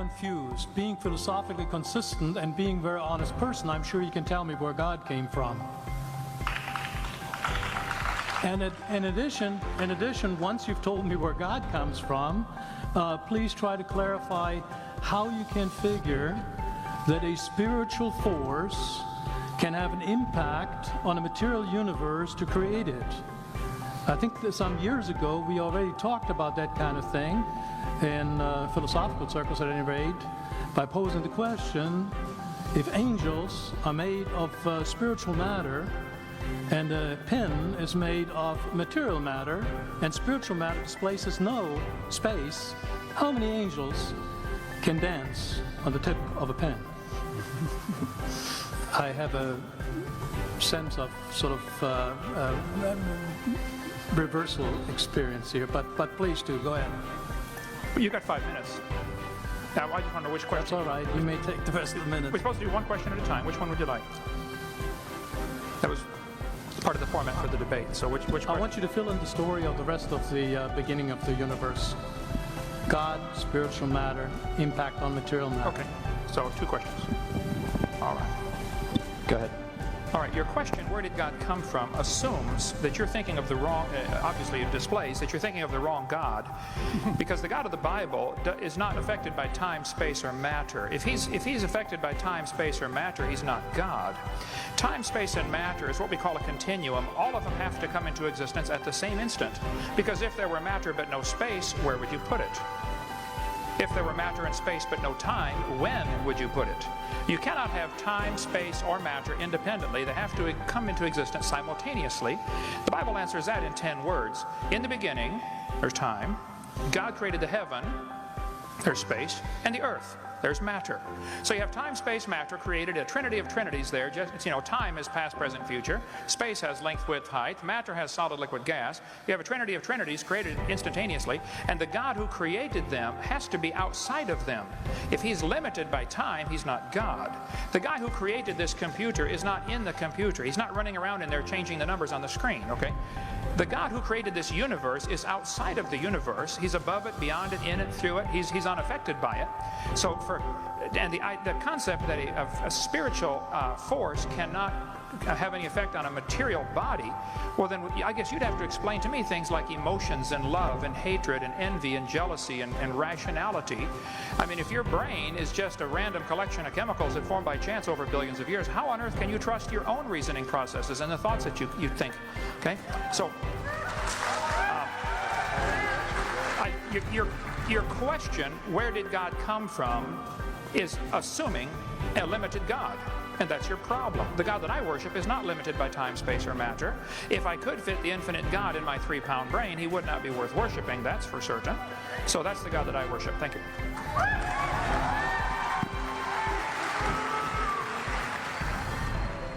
confused. Being philosophically consistent and being a very honest person, I'm sure you can tell me where God came from. And in addition, once you've told me where God comes from, please try to clarify how you can figure that a spiritual force can have an impact on a material universe to create it. I think that some years ago we already talked about that kind of thing in philosophical circles at any rate, by posing the question, if angels are made of spiritual matter and a pen is made of material matter and spiritual matter displaces no space, how many angels can dance on the tip of a pen? I have a sense of sort of reversal experience here, but please do, go ahead. You got 5 minutes. Now, I just want to know which question. That's all right, you may take the rest of the minute. We're supposed to do one question at a time. Which one would you like? That was part of the format for the debate. So which I want you to fill in the story of the rest of the beginning of the universe. God, spiritual matter, impact on material matter. Okay, so 2 questions. All right. Go ahead. All right, your question, where did God come from, assumes that you're thinking of the wrong, obviously it displays that you're thinking of the wrong God, because the God of the Bible is not affected by time, space, or matter. If he's affected by time, space, or matter, he's not God. Time, space, and matter is what we call a continuum. All of them have to come into existence at the same instant, because if there were matter but no space, where would you put it? If there were matter and space but no time, when would you put it? You cannot have time, space, or matter independently. They have to come into existence simultaneously. The Bible answers that in 10 words. In the beginning, there's time. God created the heaven, there's space, and the earth. There's matter. So you have time, space, matter, created a trinity of trinities there. Just, time is past, present, future. Space has length, width, height. Matter has solid, liquid, gas. You have a trinity of trinities created instantaneously, and the God who created them has to be outside of them. If he's limited by time, he's not God. The guy who created this computer is not in the computer. He's not running around in there changing the numbers on the screen, okay? The God who created this universe is outside of the universe. He's above it, beyond it, in it, through it. He's unaffected by it. So the concept that a spiritual force cannot have any effect on a material body, well then I guess you'd have to explain to me things like emotions and love and hatred and envy and jealousy and rationality. I mean, if your brain is just a random collection of chemicals that formed by chance over billions of years, how on earth can you trust your own reasoning processes and the thoughts that you think? Okay, so your question, where did God come from, is assuming a limited God. And that's your problem. The God that I worship is not limited by time, space, or matter. If I could fit the infinite God in my 3-pound brain, he would not be worth worshiping, that's for certain. So that's the God that I worship. Thank you.